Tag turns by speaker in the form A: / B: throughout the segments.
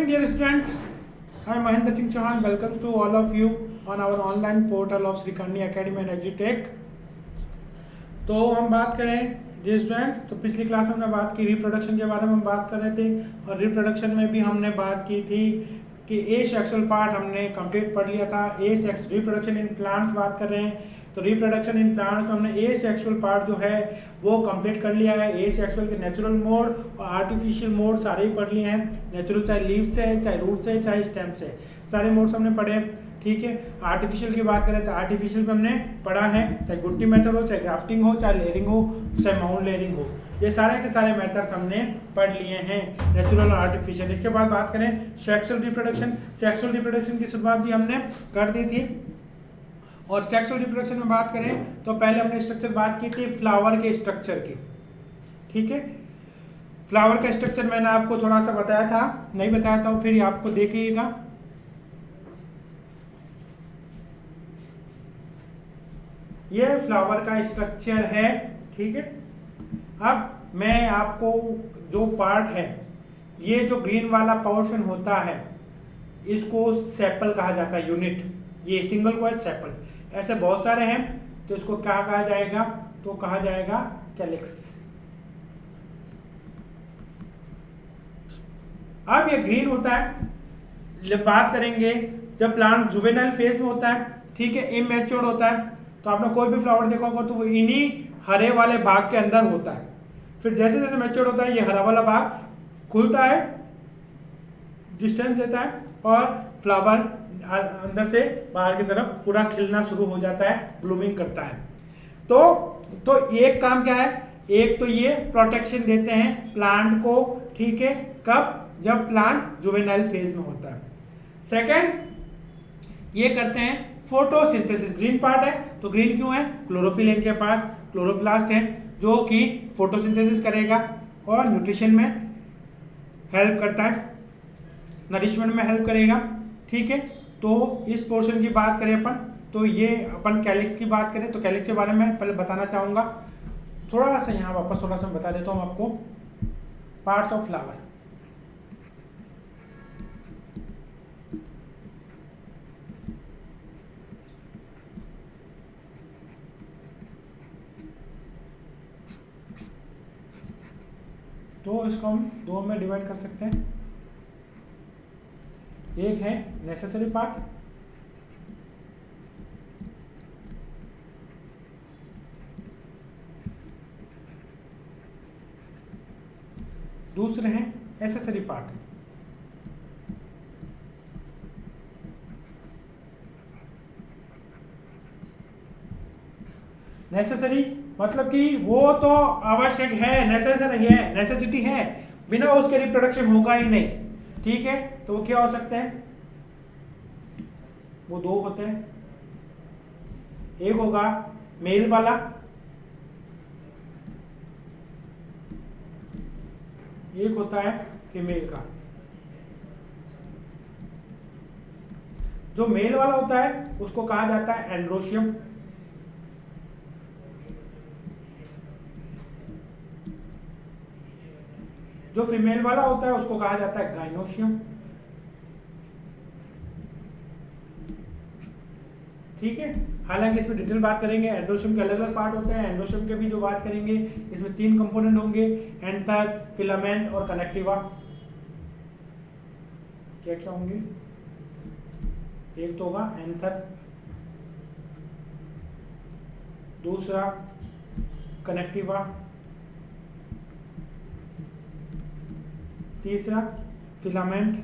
A: morning, dear students. I am Mahendra Singh Chauhan. Welcome to all of you on our online portal of Srikandi Academy and EduTech. तो हम बात करें dear students, तो पिछली class में हमने बात की रिप्रोडक्शन के बारे में हम बात कर रहे थे, और रिप्रोडक्शन में भी हमने बात की थी कि ए सेक्सुअल पार्ट हमने कंप्लीट पढ़ लिया था। ए सेक्स रिप्रोडक्शन इन प्लांट्स बात कर रहे हैं, तो रिप्रोडक्शन इन प्लांट्स में हमने ए सेक्सुअल पार्ट जो है वो कंप्लीट कर लिया है। ए सेक्सुअल के नेचुरल मोड और आर्टिफिशियल मोड सारे ही पढ़ लिए हैं। नेचुरल चाहे लीव से है, चाहे रूट से है, चाहे स्टेम से, सारे मोड्स हमने पढ़े हैं। ठीक है, आर्टिफिशियल की बात करें तो आर्टिफिशियल पे हमने पढ़ा है, चाहे गुट्टी मेथड हो, चाहे ग्राफ्टिंग हो, चाहे लेयरिंग हो, चाहे माउंट लेयरिंग हो, ये सारे के सारे मेथड्स हमने पढ़ लिए हैं, नेचुरल और आर्टिफिशियल। इसके बाद बात करें सेक्सुअल रिप्रोडक्शन। सेक्सुअल रिप्रोडक्शन की शुरुआत भी हमने कर दी थी, और सेक्सुअल रिप्रोडक्शन में बात करें तो पहले हमने स्ट्रक्चर बात की थी फ्लावर के स्ट्रक्चर की। ठीक है, फ्लावर का स्ट्रक्चर मैंने आपको थोड़ा सा बताया था, नहीं बताया था फिर आपको देख लीजिएगा। ये फ्लावर का स्ट्रक्चर है। ठीक है, अब मैं आपको जो पार्ट है, ये जो ग्रीन वाला पोर्शन होता है इसको सेपल कहा जाता है, यूनिट। ये सिंगल को है सेपल, ऐसे बहुत सारे हैं, तो इसको क्या कहा जाएगा, तो कहा जाएगा कैलिक्स। अब ये ग्रीन होता है, जब बात करेंगे जब प्लांट जुवेनाइल फेज में होता है, ठीक है, इमैच्योर होता है, तो आपने कोई भी फ्लावर देखा होगा तो वो इन्हीं हरे वाले भाग के अंदर होता है। फिर जैसे जैसे मैच्योर होता है ये हरा वाला भाग खुलता है, डिस्टेंस देता है, और फ्लावर अंदर से बाहर की तरफ पूरा खिलना शुरू हो जाता है, ब्लूमिंग करता है। तो एक काम क्या है, एक तो ये प्रोटेक्शन देते हैं प्लांट को। ठीक है, कब, जब प्लांट जुवेनाइल फेज में होता है। सेकंड, ये करते हैं फोटोसिंथेसिस। ग्रीन पार्ट है तो ग्रीन क्यों है, क्लोरोफिल इनके पास, क्लोरोप्लास्ट है जो कि फोटोसिंथेसिस करेगा और न्यूट्रिशन में हेल्प करता है, नरिशमेंट में हेल्प करेगा। ठीक है, तो इस पोर्शन की बात करें अपन, तो ये अपन कैलिक्स की बात करें, तो कैलिक्स के बारे में पहले बताना चाहूँगा थोड़ा सा, यहाँ वापस थोड़ा सा बता देता हूँ आपको। पार्ट्स ऑफ फ्लावर, तो इसको हम दो में डिवाइड कर सकते हैं। एक है नेसेसरी पार्ट, दूसरे हैं एसेसरी पार्ट। नेसेसरी मतलब कि वो तो आवश्यक है, नेसेसरी है, नेसेसिटी है, बिना उसके रिप्रोडक्शन होगा ही नहीं। ठीक है, तो वो क्या हो सकते हैं, वो दो होते हैं। एक होगा मेल वाला, एक होता है फीमेल का। जो मेल वाला होता है उसको कहा जाता है एंड्रोशियम, जो फीमेल वाला होता है उसको कहा जाता है गाइनोशियम। ठीक है, हालांकि इसमें डिटेल बात करेंगे, एंड्रोशियम के अलग अलग पार्ट होते हैं, एंड्रोशियम के भी जो बात करेंगे इसमें 3 कंपोनेंट होंगे, एंथर, फिलामेंट और कनेक्टिवा। क्या क्या होंगे, एक तो होगा एंथर, दूसरा कनेक्टिवा, तीसरा फिलामेंट,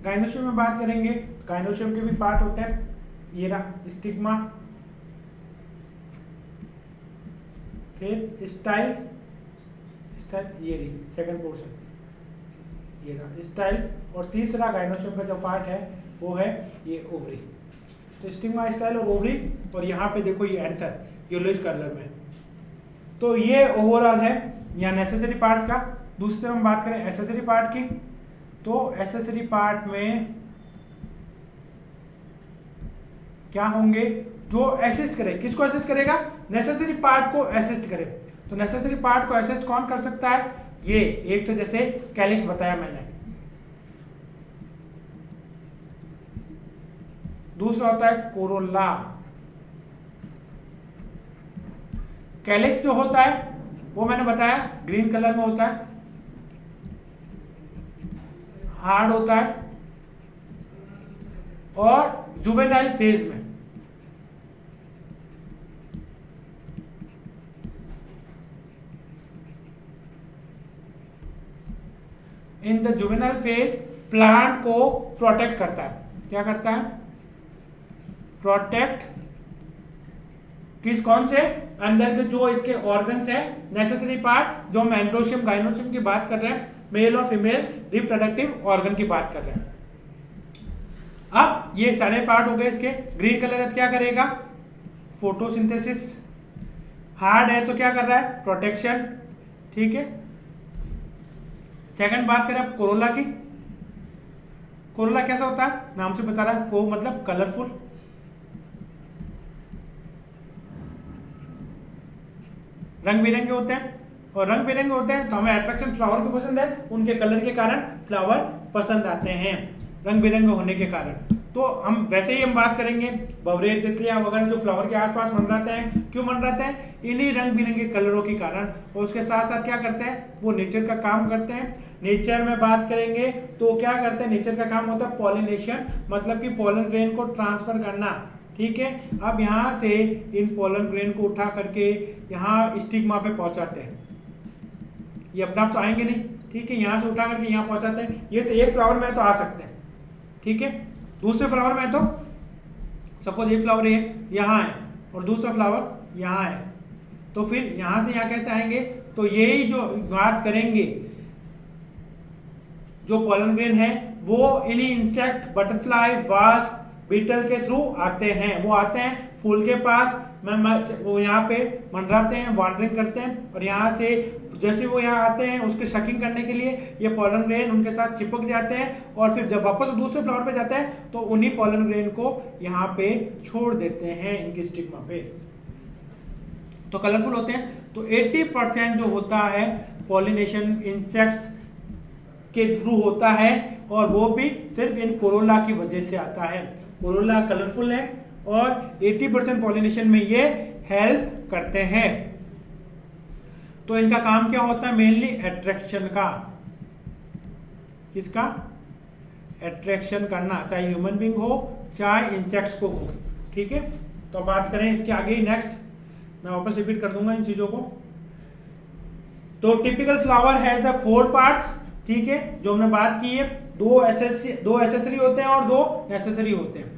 A: गाइनोशियम में बात करेंगे, गाइनोशियम के भी पार्ट होते हैं, ये रहा स्टिग्मा, फिर स्टाइल, ये रही सेकंड पोर्शन, ये रहा स्टाइल, और तीसरा गाइनोशियम का जो पार्ट है वो है ये ओवरी। तो स्टिग्मा, स्टाइल और ओवरी, और यहाँ पे देखो ये एंथर येलोइश कलर में। तो ये ओवरऑल है यहाँ नेसेसरी पार्ट्स का। दूसरी तरफ हम बात करें एसेसरी पार्ट की, तो एसेसरी पार्ट में क्या होंगे, जो असिस्ट करे, किसको असिस्ट करेगा, नेसेसरी पार्ट को असिस्ट करे। तो नेसेसरी पार्ट को असिस्ट कौन कर सकता है? ये एक तो जैसे कैलिक्स बताया मैंने, दूसरा होता है कोरोला। कैलिक्स जो होता है वो मैंने बताया ग्रीन कलर में होता है, हार्ड होता है और जुवेनाइल फेज में। In the juvenile phase plant को प्रोटेक्ट करता है। क्या करता है? प्रोटेक्ट किस कौन से? अंदर के जो इसके ऑर्गन्स है, नेसेसरी पार्ट, जो हम एंडोशियम गाइनोशियम की बात कर रहे हैं, मेल और फीमेल रिप्रोडक्टिव ऑर्गन की बात कर रहे हैं। अब ये सारे पार्ट हो गए इसके। ग्रीन कलर है तो क्या करेगा? फोटोसिंथेसिस। हार्ड है तो क्या कर रहा है? प्रोटेक्शन। ठीक है। सेकंड बात करें अब कोरोला की। कोरोला कैसा होता है? नाम से बता रहा है, को मतलब कलरफुल। रंग बिरंगे होते हैं, और रंग बिरंगे होते हैं तो हमें अट्रैक्शन फ्लावर की पसंद है, उनके कलर के कारण फ्लावर पसंद आते हैं, रंग बिरंगे होने के कारण। तो हम वैसे ही हम बात करेंगे भंवरे, तितलियां वगैरह जो फ्लावर के आसपास मंडराते हैं, क्यों मंडराते हैं? इन्हीं रंग बिरंगे कलरों के कारण। और उसके साथ साथ क्या करते हैं? वो नेचर का काम करते हैं। नेचर में बात करेंगे तो क्या करते हैं? नेचर का काम होता है पॉलिनेशन, मतलब कि पोलन ग्रेन को ट्रांसफर करना। ठीक है। अब यहाँ से इन पोलन ग्रेन को उठा करके यहाँ स्टिग्मा पे पहुंचाते हैं। ये अपने आप तो आएंगे नहीं, ठीक है, यहाँ से उठा करके यहाँ पहुंचाते हैं। ये तो एक फ्लावर में तो आ सकते हैं, ठीक है। दूसरे फ्लावर में तो सपोज एक फ्लावर ये यहाँ है और दूसरा फ्लावर यहाँ है, तो फिर यहाँ से यहाँ कैसे आएंगे? तो यही जो बात करेंगे, जो पोलन ग्रेन है वो इन्हीं इंसेक्ट, बटरफ्लाई, वास्प, बीटल के थ्रू आते हैं। वो आते हैं फूल के पास, वो यहाँ पे मंडराते हैं, वांडरिंग करते हैं, और यहाँ से जैसे वो यहाँ आते हैं उसके सकिंग करने के लिए ये पोलन ग्रेन उनके साथ चिपक जाते हैं, और फिर जब वापस दूसरे फ्लावर पे जाते हैं तो उन्हीं पोलन ग्रेन को यहाँ पे छोड़ देते हैं इनकी स्टिग्मा पे। तो कलरफुल होते हैं। तो 80% जो होता है पॉलिनेशन इंसेक्ट्स के थ्रू होता है, और वो भी सिर्फ इन कोरोला की वजह से आता है। कोरोला कलरफुल है और 80% पॉलिनेशन में ये हेल्प करते हैं। तो इनका काम क्या होता है? मेनली अट्रैक्शन का। किसका? अट्रैक्शन करना, चाहे ह्यूमन बीइंग हो चाहे इंसेक्ट्स को हो, ठीक है। तो बात करें इसके आगे ही नेक्स्ट, मैं वापस रिपीट कर दूंगा इन चीजों को। तो टिपिकल फ्लावर हैज 4 पार्ट्स, ठीक है, जो हमने बात की है। 2 एसेसरी होते हैं और 2 नेसेसरी होते हैं।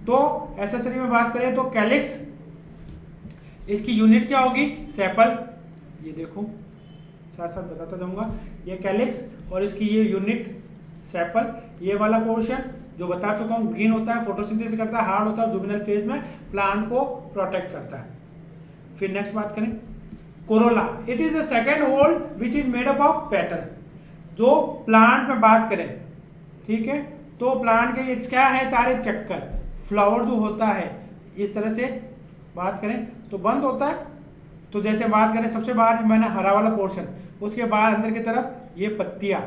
A: तो एसेसरी में बात करें तो कैलिक्स, इसकी यूनिट क्या होगी? सेपल। ये देखो साथ साथ बताता जाऊंगा, ये कैलिक्स और इसकी ये यूनिट सेपल। ये वाला पोर्शन जो बता चुका हूँ ग्रीन होता है, फोटोसिंथेसिस करता है, हार्ड होता है, जुवेनाइल फेज में प्लांट को प्रोटेक्ट करता है। फिर नेक्स्ट बात करें corolla, it is the second whorl which is made up of petal. जो प्लांट में बात करें, ठीक है, तो प्लांट के ये क्या है? सारे चक्कर। फ्लावर जो होता है इस तरह से बात करें तो बंद होता है। तो जैसे बात करें सबसे बाहर मैंने हरा वाला पोर्शन, उसके बाद अंदर की तरफ ये पत्तियां,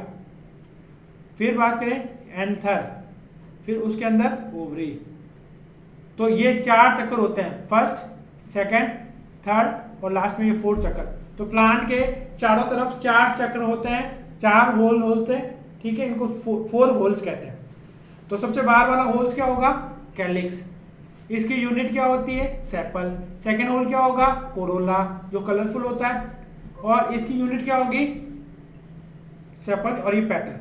A: फिर बात करें एंथर, फिर उसके अंदर ओवरी। तो ये 4 चक्कर होते हैं, फर्स्ट, सेकंड, थर्ड और लास्ट में ये 4th चक्कर। तो प्लांट के चारों तरफ 4 चक्र होते हैं, 4 होल होते हैं, ठीक है, इनको 4 होल्स कहते हैं। तो सबसे बाहर वाला होल्स क्या होगा? कैलिक्स। इसकी यूनिट क्या होती है? सेपल। सेकेंड होल क्या होगा? कोरोला, जो कलरफुल होता है, और इसकी यूनिट क्या होगी? सेपल, और ये पेटल।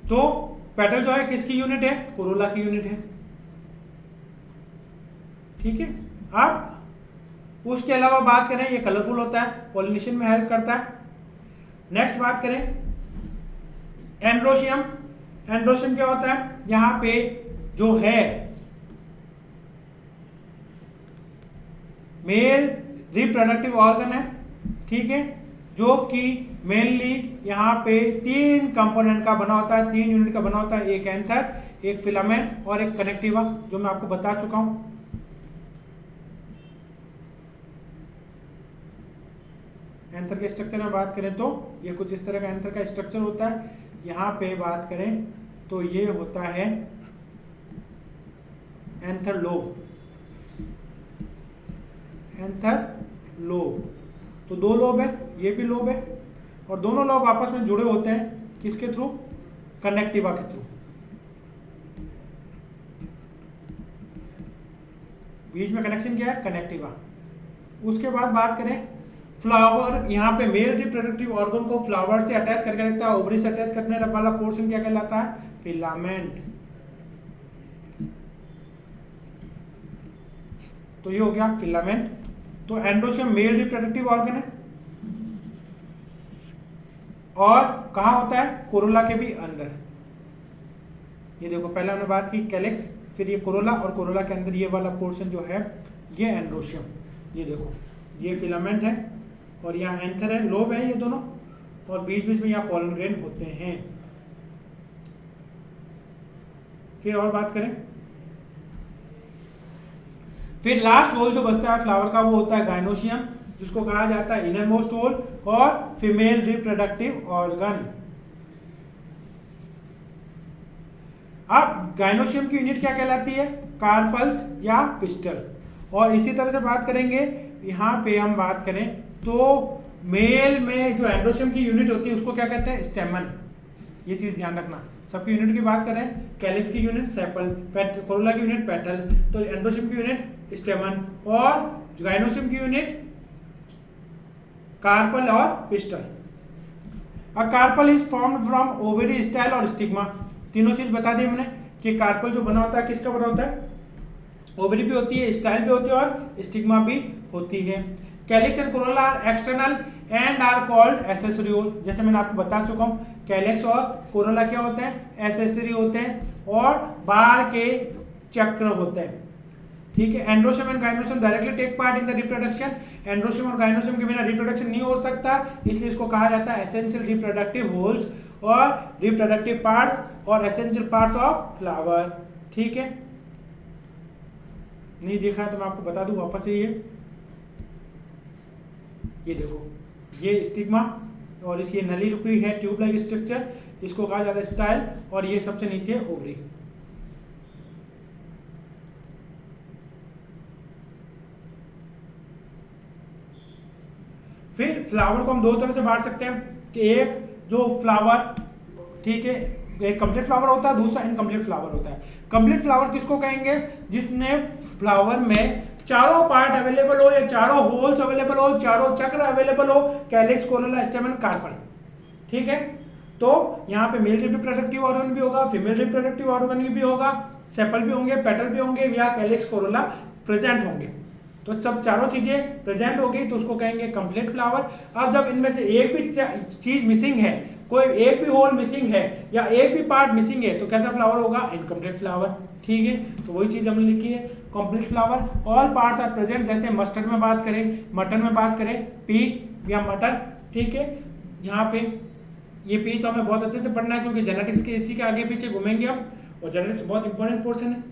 A: तो पेटल जो है किसकी यूनिट है? कोरोला की यूनिट है, ठीक है। अब उसके अलावा बात करें, ये कलरफुल होता है, पॉलिनेशन में हेल्प करता है। नेक्स्ट बात करें एंड्रोशियम। एंड्रोशियम क्या होता है? यहां पे जो है मेल रिप्रोडक्टिव ऑर्गन है, ठीक है, जो कि मेनली यहाँ पे 3 कंपोनेंट का बना होता है, 3 यूनिट का बना होता है। एक एंथर, एक फिलामेंट और एक कनेक्टिवा, जो मैं आपको बता चुका हूं। एंथर के स्ट्रक्चर में बात करें तो ये कुछ इस तरह का एंथर का स्ट्रक्चर होता है। यहाँ पे बात करें तो ये होता है एंथर लोब। एंथर लोब तो दो लोब है, ये भी लोब है, और दोनों लोब आपस में जुड़े होते हैं किसके थ्रू? कनेक्टिवा के थ्रू। बीच में कनेक्शन क्या है? कनेक्टिवा। उसके बाद बात करें फ्लावर, यहाँ पे मेल रिप्रोडक्टिव ऑर्गन को फ्लावर से अटैच करके रखता है। ओवरी से अटैच करने वाला पोर्शन क्या कहलाता है? फिलामेंट। तो ये हो गया फिलामेंट। तो एंड्रोशियम मेल रिप्रोडक्टिव ऑर्गन है और कहाँ होता है? कोरोला के भी अंदर। ये देखो पहले हमने बात की कैलिक्स, फिर ये कोरोला, और कोरोला के अंदर ये वाला पोर्शन जो है ये एंड्रोशियम। ये देखो ये फिलामेंट है और यहाँ एंथर है, लोब है ये दोनों, और बीच बीच में यहाँ पॉलन ग्रेन होते हैं। फिर और बात करें, फिर लास्ट होल जो बचता है फ्लावर का वो होता है गाइनोशियम, जिसको कहा जाता है इनर मोस्ट होल और फीमेल रिप्रोडक्टिव ऑर्गन। अब गाइनोशियम की यूनिट क्या कहलाती है? कार्पल्स या पिस्टल। और इसी तरह से बात करेंगे, यहाँ पे हम बात करें तो मेल में जो एंड्रोशियम की यूनिट होती है उसको क्या कहते हैं? स्टेमन। ये चीज ध्यान रखना। सबकी यूनिट की बात करें, कैलिक्स की यूनिट सेपल, कोरोला की यूनिट पेटल, तो एंड्रोशियम की यूनिट स्टेमन, और गाइनोशियम की यूनिट कार्पल और pistil. A carpel is formed from ovary, style और स्टिग्मा। तीनों चीज बता दी हमने कि कार्पल जो बना होता है किसका बना होता है? ओवरी भी होती है, स्टाइल भी होती है और स्टिग्मा भी होती है। Calyx and corolla are external and are called accessory whorl. जैसे मैंने आपको बता चुका हूँ, कैलिक्स और कोरोला क्या होते हैं? एसेसरी होते हैं और बाहर के चक्र होते हैं। ठीक है। Androecium and gynoecium directly take part in the reproduction. Androecium और गाइनोशियम के बिना रिप्रोडक्शन नहीं हो सकता, इसलिए इसको कहा जाता है एसेंशियल रिप्रोडक्टिव होल्स और रिप्रोडक्टिव पार्ट्स और एसेंशियल पार्ट्स ऑफ फ्लावर। ठीक है, नहीं देखा है तो मैं आपको बता दूं वापस से। ये देखो ये स्टिग्मा और इसकी नली रुकी है ट्यूब लाइक स्ट्रक्चर, इसको कहा जाता है स्टाइल, और ये सबसे नीचे ओवरी। फिर फ्लावर को हम दो तरह से बांट सकते हैं कि एक जो फ्लावर, ठीक है, एक कंप्लीट फ्लावर होता है, दूसरा इनकम्प्लीट फ्लावर होता है। कंप्लीट फ्लावर किसको कहेंगे? जिसमें फ्लावर में चारों पार्ट अवेलेबल हो, या चारों होल्स अवेलेबल हो, चारों चक्र अवेलेबल हो, कैलिक्स, कोरोला, स्टेमन, कार्पल। ठीक है, तो यहाँ पे मेल रिप्रोडक्टिव ऑर्गन भी होगा, फीमेल रिप्रोडक्टिव ऑर्गन भी होगा, सेपल भी होंगे, पेटल भी होंगे, या कैलिक्स, कोरोला प्रेजेंट होंगे। तो सब चारों चीजें प्रेजेंट हो गई तो उसको कहेंगे कंप्लीट फ्लावर। अब जब इनमें से एक भी चीज मिसिंग है, कोई एक भी होल मिसिंग है या एक भी पार्ट मिसिंग है, तो कैसा फ्लावर होगा? Incomplete flower. ठीक है, तो वही चीज हमने लिखी है, complete flower. All parts are present. जैसे मस्टर्ड में बात करें, मटन में बात करें, पी या मटर। ठीक है, यहाँ पे ये पी तो हमें बहुत अच्छे से पढ़ना है क्योंकि जेनेटिक्स के इसी के आगे पीछे घूमेंगे हम, और जेनेटिक्स बहुत इंपॉर्टेंट पोर्शन है।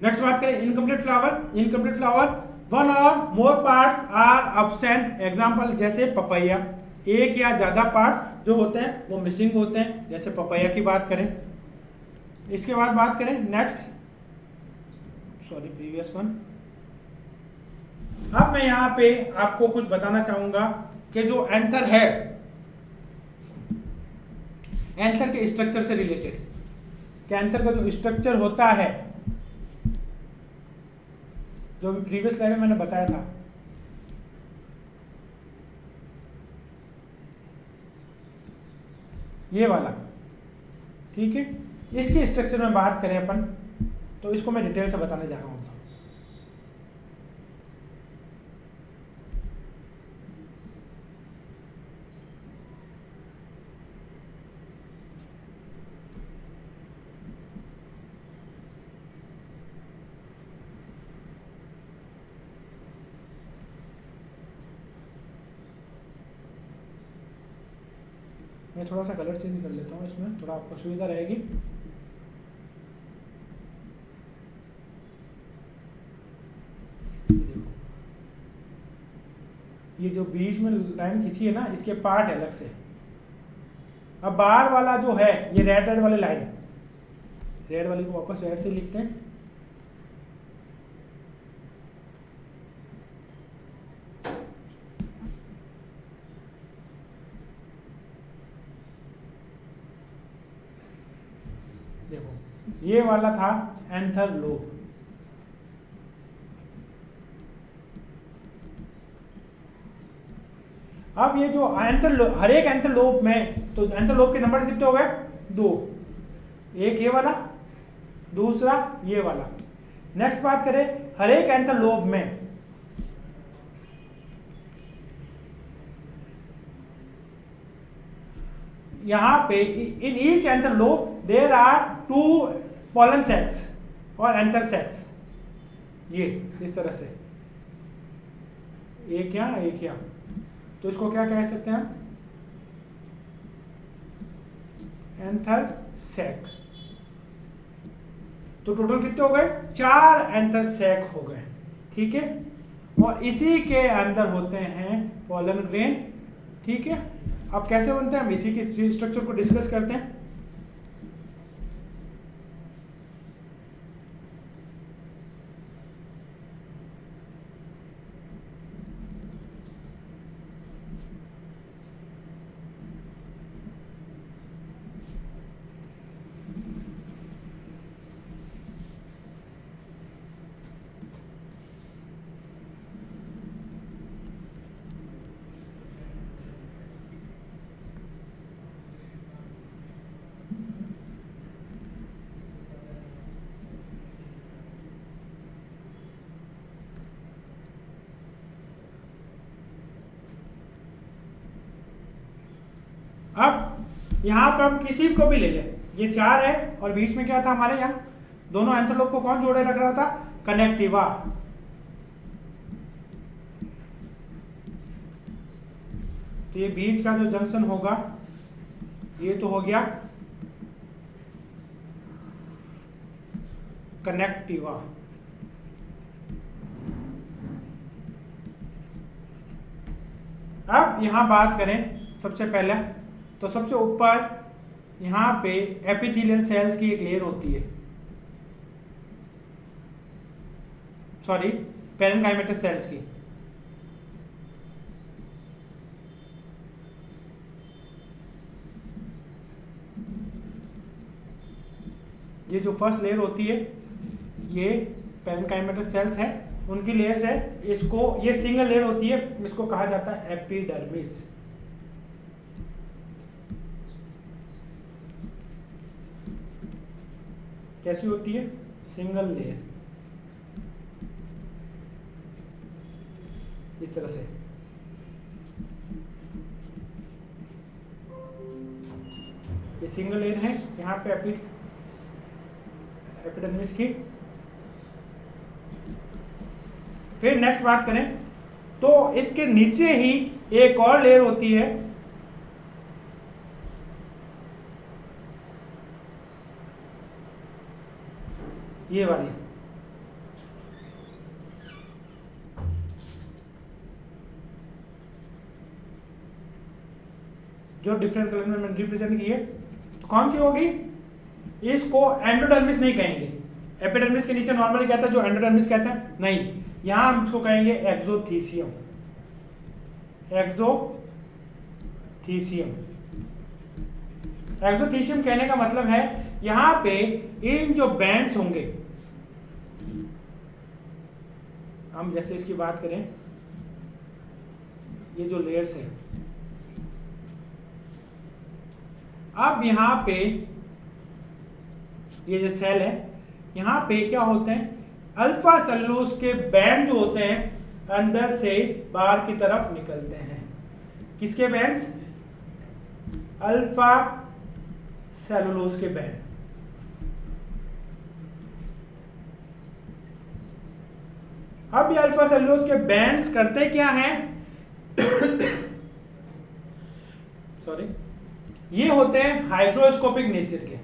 A: नेक्स्ट बात करें incomplete flower. Incomplete flower one और मोर पार्ट्स आर एब्सेंट। एग्जांपल जैसे पपैया, एक या ज्यादा पार्ट्स जो होते हैं वो मिसिंग होते हैं, जैसे पपैया की बात करें। इसके बाद बात करें नेक्स्ट, सॉरी प्रीवियस वन। अब मैं यहाँ पे आपको कुछ बताना चाहूंगा कि जो एंथर है, एंथर के स्ट्रक्चर से रिलेटेड, कि एंथर का जो स्ट्रक्चर होता है, जो भी प्रीवियस स्लाइड में मैंने बताया था, ये वाला। ठीक है, इसके स्ट्रक्चर में बात करें अपन तो इसको मैं डिटेल से बताने जा रहा हूँ। मैं थोड़ा सा कलर चेंज कर लेता हूँ, इसमें थोड़ा आपको सुविधा रहेगी। देखो ये जो बीच में लाइन खींची है ना, इसके पार्ट है अलग से। अब बाहर वाला जो है ये रेड वाली लाइन, रेड वाली को वापस रेड से लिखते हैं। देखो ये वाला था एंथर लोब। अब ये जो हर एक एंथर लोब में, तो एंथर लोब के नंबर कितने हो गए? 2। एक ये वाला, दूसरा ये वाला। नेक्स्ट बात करें, हर एक एंथर लोब में यहां पे in each anther lobe there are 2 pollen sacs और एंथर सेक्स, ये इस तरह से, एक यहाँ एक यहाँ। तो इसको क्या कह सकते हैं हम? एंथर सेक। तो टोटल कितने हो गए? 4 एंथर सेक हो गए, ठीक है। और इसी के अंदर होते हैं पोलन ग्रेन, ठीक है। अब कैसे बनते हैं हम इसी की स्ट्रक्चर को डिस्कस करते हैं। अब यहां पर हम किसी को भी ले लें, ये 4 है और बीच में क्या था हमारे यहाँ? दोनों एंथर लोब को कौन जोड़े रख रहा था? कनेक्टिवा। तो ये बीच का जो जंक्शन होगा ये तो हो गया कनेक्टिवा। अब यहां बात करें सबसे पहले, तो सबसे ऊपर यहां पे एपिथेलियल सेल्स की एक लेयर होती है, सॉरी पेरेन्काइमेटस सेल्स की। ये जो फर्स्ट लेयर होती है ये पेरेन्काइमेटस सेल्स है, उनकी लेयर्स है। इसको, ये सिंगल लेयर होती है, इसको कहा जाता है एपिडर्मिस। कैसी होती है? सिंगल लेयर, इस तरह से। ये सिंगल लेयर है यहाँ पे एपिडर्मिस की। फिर नेक्स्ट बात करें तो इसके नीचे ही एक और लेयर होती है, ये वाली, जो डिफरेंट कलर में मैंने रिप्रेजेंट की है। तो कौन सी होगी? इसको एंडोडर्मिस नहीं कहेंगे। एपिडर्मिस के नीचे नॉर्मली कहता है जो एंडोडर्मिस कहते हैं, नहीं, यहां हम इसको कहेंगे एक्सोथीसियम। एक्सोथीसियम, एक्सोथीसियम कहने का मतलब है यहां पे इन जो बैंड्स होंगे, हम जैसे इसकी बात करें, ये जो लेयर्स है, अब यहां पे ये जो सेल है, यहां पे क्या होते हैं? अल्फा सेलुलोज के बैंड जो होते हैं अंदर से बाहर की तरफ निकलते हैं। किसके बैंड्स? अल्फा सेलुलोज के बैंड। अब ये अल्फा सेलुलोज के बैंड्स करते क्या हैं? सॉरी, ये होते हैं हाइग्रोस्कोपिक नेचर के।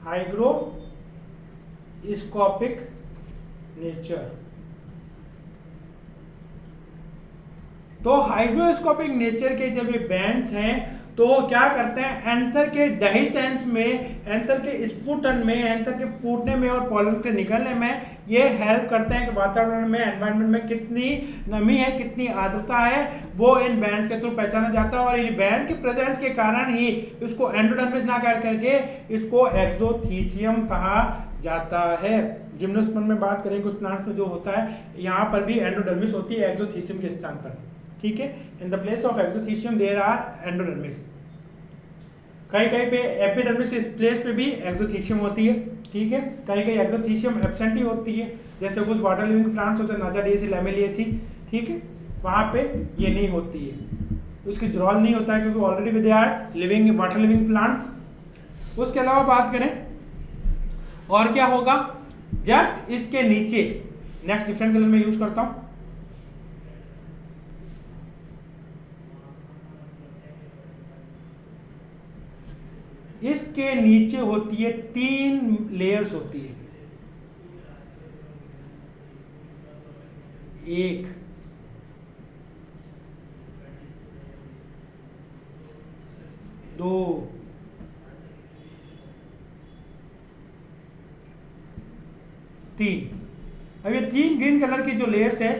A: हाइग्रोस्कोपिक नेचर, तो हाइग्रोस्कोपिक नेचर के जब ये बैंड्स हैं तो क्या करते हैं, एंथर के डेहिसेंस में, एंथर के स्फुटन में, एंथर के फूटने में और पॉलन के निकलने में ये हेल्प करते हैं कि वातावरण में, एनवायरनमेंट में कितनी नमी है, कितनी आर्द्रता है, वो इन बैंड्स के थ्रू पहचाना जाता है। और इन बैंड की प्रेजेंस के कारण ही इसको एंडोडर्मिस ना कर करके इसको एक्सोथीसियम कहा जाता है। जिम्नोस्पर्म में बात करें कुछ प्लांट्स में जो होता है, यहाँ पर भी एंडोडर्मिस होती है एक्सोथीसियम के स्थान पर, ठीक है। In the place of exothecium there are endodermis. कहीं कहीं पे एपिडर्मिस के प्लेस पे भी एक्सोथीसियम होती है, ठीक है। कहीं कहीं एक्सोथीसियम एब्सेंट ही होती है, जैसे कुछ वाटर लिविंग प्लांट्स होते हैं, नाजाडिएसी, लैमेलिएसी, ठीक है, वहाँ पे ये नहीं होती है, उसकी रोल नहीं होता है क्योंकि already they are living water living plants. उसके अलावा बात करें और क्या होगा, जस्ट इसके नीचे, नेक्स्ट डिफरेंट कलर में यूज करता हूं, इसके नीचे होती है 3 लेयर्स होती है, 1 2 3। अब ये 3 ग्रीन कलर की जो लेयर्स है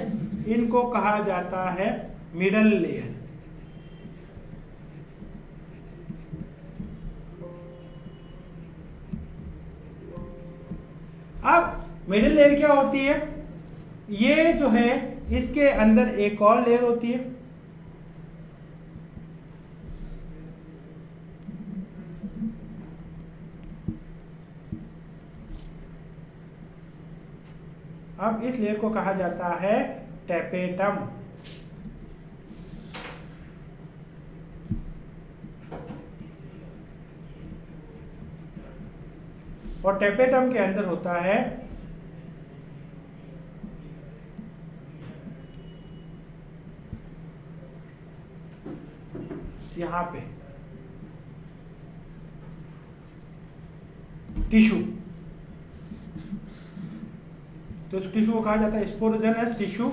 A: इनको कहा जाता है मिडल लेयर। अब मिडिल लेयर क्या होती है, ये जो है इसके अंदर एक और लेयर होती है, अब इस लेयर को कहा जाता है टेपेटम। और टेपेटम के अंदर होता है यहां पे टिश्यू, तो इस टिश्यू को कहा जाता है स्पोरोजेनस टिश्यू।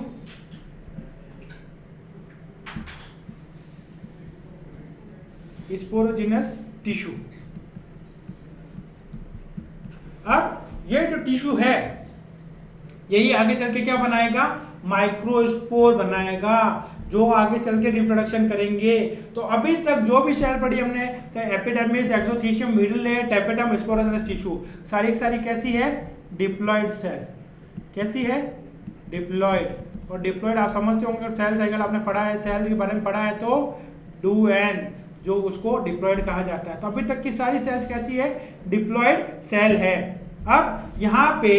A: Sporogenous tissue. अब ये जो टिश्यू है यही आगे चल के क्या बनाएगा, माइक्रोस्पोर बनाएगा, जो आगे चल के रिप्रोडक्शन करेंगे। तो अभी तक जो भी सेल पढ़ी हमने, चाहे epidermis, exothecium, middle layer, tapetum, sporogenous tissue, सारी की सारी कैसी है, डिप्लॉइड सेल। कैसी है, डिप्लॉइड। और डिप्लॉइड आप समझते होंगे, सेल साइकिल आपने पढ़ा है, सेल के बारे में पढ़ा है, तो डू एन, जो उसको डिप्लॉइड कहा जाता है। तो अभी तक की सारी सेल्स कैसी है, डिप्लॉइड सेल है। अब यहाँ पे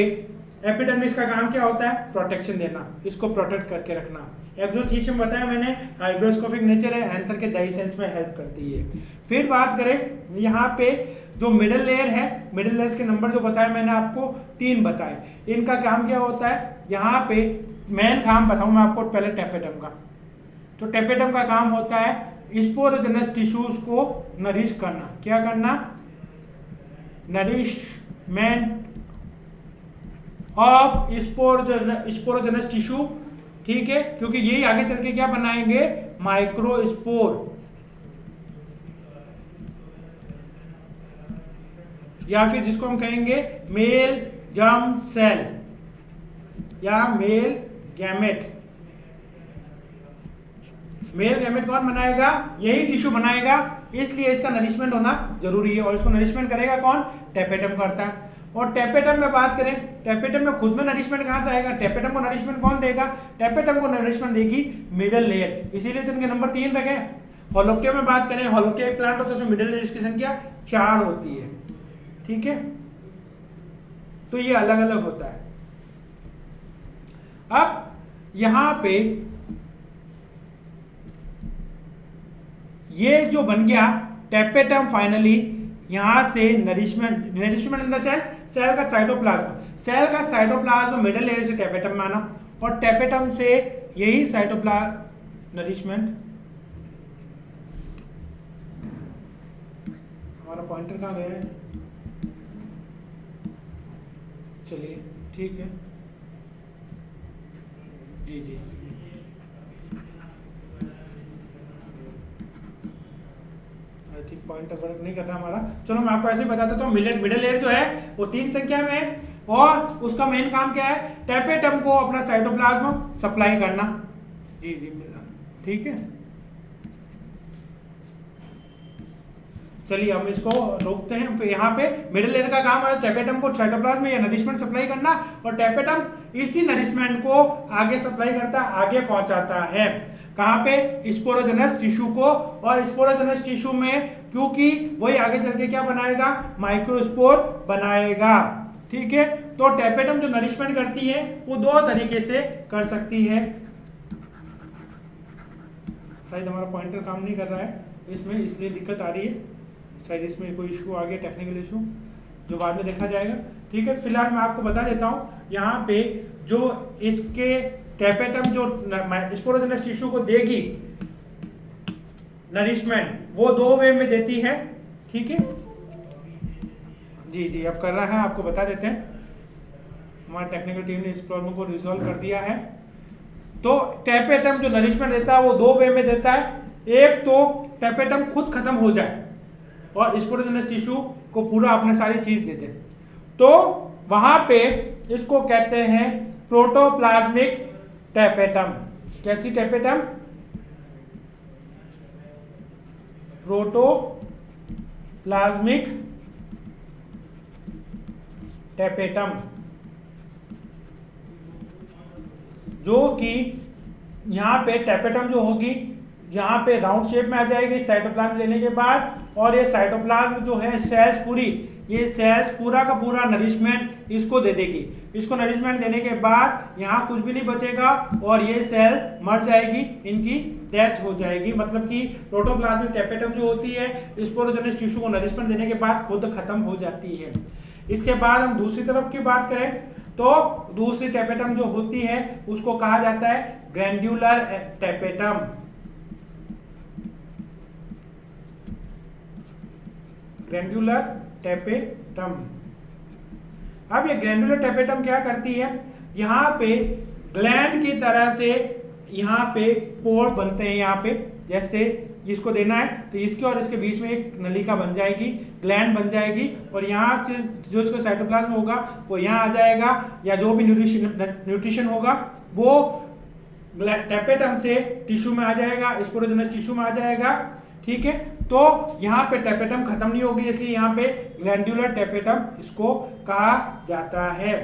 A: एपिडर्मिस का काम क्या होता है, प्रोटेक्शन देना, इसको प्रोटेक्ट करके रखना। एक्सोथीसियम बताया मैंने, हाइग्रोस्कोपिक नेचर है, एंथर के डाइसेंस में हेल्प करती है। फिर बात करें यहाँ पे जो मिडिल लेयर है, मिडिल लेयर्स के नंबर जो बताया मैंने आपको 3 बताए। इनका काम क्या होता है, यहाँ पे मेन काम बताऊँ मैं आपको पहले टेपेटम का। तो टेपेटम का काम होता है स्पोरोजेनस टिश्यूज को नरिश करना। क्या करना, नरिशमेंट ऑफ स्पोरोजेनस टिश्यू, ठीक है, क्योंकि यही आगे चल के क्या बनाएंगे, माइक्रोस्पोर, या फिर जिसको हम कहेंगे मेल जर्म सेल या मेल गैमेट। मेल गैमेट कौन बनाएगा, यही टिश्यू बनाएगा, इसलिए इसका नरिशमेंट होना जरूरी है। और इसको नरिशमेंट करेगा कौन, टेपेटम करता है। और टेपेटम में बात करें, टेपेटम में खुद में नरिशमेंट कहां से आएगा, टेपेटम को नरिशमेंट कौन देगा, टेपेटम को नरिशमेंट देगी मिडिल लेयर, इसीलिए तो इनके नंबर 3 रखे। होलोक्टिया में बात करें, होलोक्टिया एक प्लांट होता है, उसमें मिडिल लेयर्स की संख्या 4 होती है, ठीक है। तो ये अलग अलग होता है। अब यहां पे ये जो बन गया टेपेटम, फाइनली यहां से nourishment in the sense cell का साइटोप्लाज्म, सेल का साइटोप्लाज्म मिडिल लेयर से टेपेटम में आना, और टेपेटम से यही साइटोप्लाज्म नरिशमेंट। हमारा पॉइंटर कहाँ गया है, चलिए ठीक है जी जी। पॉइंटर वर्क नहीं कर रहा हमारा। चलो मैं आपको ऐसे ही बता देता हूँ। मिडिल लेयर जो है वो 3 संख्या में है और उसका मेन काम क्या है, टैपेटम को अपना साइटोप्लाज्म सप्लाई करना। जी जी ठीक है, चलिए हम इसको रोकते हैं। तो यहाँ पे मिडिल लेयर का काम है टैपेटम को साइटोप्लाज्म में या नरिशमेंट सप्लाई करना, और टैपेटम इसी नरिशमेंट को आगे सप्लाई करता है, आगे पहुंचाता है कहाँ पे, स्पोरोजेनस टिश्यू को। और स्पोरोजेनस टिश्यू में क्योंकि वही आगे चल के क्या बनाएगा, माइक्रोस्पोर बनाएगा। ठीक है, तो टैपेटम जो नरिशमेंट करती है वो 2 तरीके से कर सकती है। शायद हमारा पॉइंटर काम नहीं कर रहा है इसमें, इसलिए दिक्कत आ रही है। शायद इसमें कोई इशू आ गया, टेक्निकल इशू, जो बाद में देखा जाएगा। ठीक है, फिलहाल मैं आपको बता देता हूँ यहाँ पे जो इसके टैपेटम जो स्पोरोजेनस टिश्यू को देगी नरिशमेंट, वो 2 वे में देती है। ठीक है, जी जी अब कर रहा है, आपको बता देते हैं। हमारी टेक्निकल टीम ने इस प्रॉब्लम को रिजॉल्व कर दिया है। तो टैपेटम जो नरिशमेंट देता है वो 2 वे में देता है। एक तो टैपेटम खुद खत्म हो जाए और स्पोरोजेनस टिश्यू को पूरा अपने सारी चीज दे दे, तो वहां पे इसको कहते हैं प्रोटोप्लाज्मिक टैपेटम। कैसी टैपेटम, प्रोटोप्लाज्मिक टैपेटम, जो कि यहाँ पे टैपेटम जो होगी यहाँ पे राउंड शेप में आ जाएगी साइटोप्लाज्म लेने के बाद। और ये साइटोप्लाज्म जो है सेल्स पूरी, ये सेल्स पूरा का पूरा नरिशमेंट इसको दे देगी। इसको नरिशमेंट देने के बाद यहाँ कुछ भी नहीं बचेगा और ये सेल मर जाएगी, इनकी डेथ हो जाएगी। मतलब कि प्रोटोप्लाज्मिक टैपेटम जो होती है स्पोरोजेनस टिश्यू को नरिशमेंट देने के बाद खुद खत्म हो जाती है। इसके बाद हम दूसरी तरफ की बात करें तो दूसरी टैपेटम जो होती है उसको कहा जाता है ग्रैंड्यूलर टैपेटम। ग्रैंड्यूलर टैपेटम। अब ये ग्रैंड्यूलर टैपेटम क्या करती है, यहाँ पे ग्लैंड की तरह से यहाँ पे पोर बनते हैं। यहाँ पे जैसे इसको देना है तो इसके और इसके बीच में एक नलिका बन जाएगी, ग्लैंड बन जाएगी, और यहाँ से जो इसका साइटोप्लाज्म होगा वो यहाँ आ जाएगा, या जो भी न्यूट्रिशन होगा वो टैपेटम से टिश्यू में आ जाएगा, स्पोरोजेनस टिश्यू में आ जाएगा। ठीक है, तो यहाँ पे टैपेटम खत्म नहीं होगी, इसलिए यहाँ पे ग्लैंड्यूलर टैपेटम इसको कहा जाता है।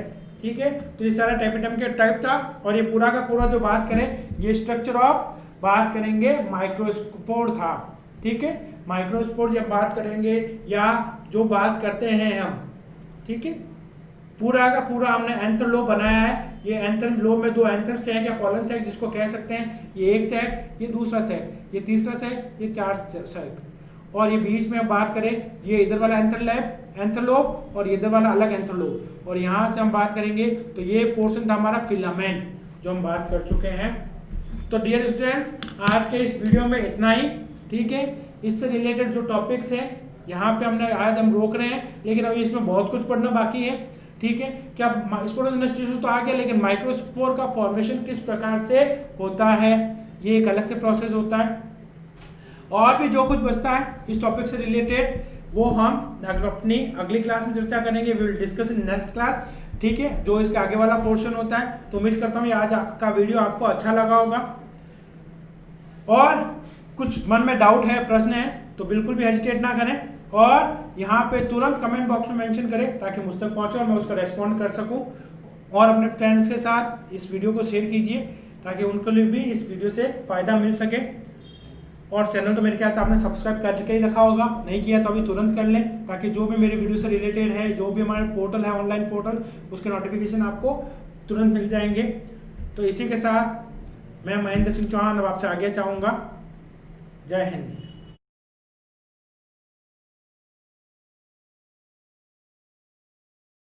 A: ठीक है, तो ये सारा टैपेटम के टाइप था। और ये पूरा का पूरा जो बात करें, ये स्ट्रक्चर ऑफ बात करेंगे माइक्रोस्पोर था। ठीक है, माइक्रोस्पोर जब बात करेंगे या जो बात करते हैं हम, ठीक है, पूरा का पूरा हमने एंथर लोब बनाया है। ये एंथर लोब में 2 एंथर सैक या पॉलन सैक जिसको कह सकते हैं, ये एक सैक, ये दूसरा सैक, ये तीसरा सैक, ये 4 सैक, और ये बीच में बात करें ये इधर वाला एंथर लोब और ये इधर वाला अलग एंथर लोब। और यहाँ से हम बात करेंगे तो ये पोर्शन था हमारा फिलामेंट जो हम बात कर चुके हैं। तो डियर स्टूडेंट्स, आज के इस वीडियो में इतना ही। ठीक है, इससे रिलेटेड जो टॉपिक्स हैं यहाँ पे हमने आज हम रोक रहे हैं, लेकिन अभी इसमें बहुत कुछ पढ़ना बाकी है। ठीक है, क्या स्पोरोजेनस टिश्यू तो आ गया, लेकिन माइक्रोस्पोर का फॉर्मेशन किस प्रकार से होता है ये एक अलग से प्रोसेस होता है। और भी जो कुछ बचता है इस टॉपिक से रिलेटेड वो हम अपनी अगली क्लास में चर्चा करेंगे। We will discuss in next class. ठीक है, जो इसके आगे वाला पोर्शन होता है। तो उम्मीद करता हूँ ये आज आपका वीडियो आपको अच्छा लगा होगा, और कुछ मन में डाउट है, प्रश्न है तो बिल्कुल भी हेजिटेट ना करें, और यहाँ पे तुरंत कमेंट बॉक्स में मेंशन करें ताकि मुझ तक पहुँचे और मैं उसका रेस्पॉन्ड कर सकूँ। और अपने फ्रेंड्स के साथ इस वीडियो को शेयर कीजिए ताकि उनको लिए भी इस वीडियो से फ़ायदा मिल सके। और चैनल तो मेरे ख्याल से आपने सब्सक्राइब करके ही रखा होगा, नहीं किया तो अभी तुरंत कर लें ताकि जो भी मेरे वीडियो से रिलेटेड है, जो भी हमारे पोर्टल है ऑनलाइन पोर्टल, उसके नोटिफिकेशन आपको तुरंत मिल जाएंगे। तो इसी के साथ मैं महेंद्र सिंह चौहान अब आपसे आगे चाहूँगा। जय हिंद।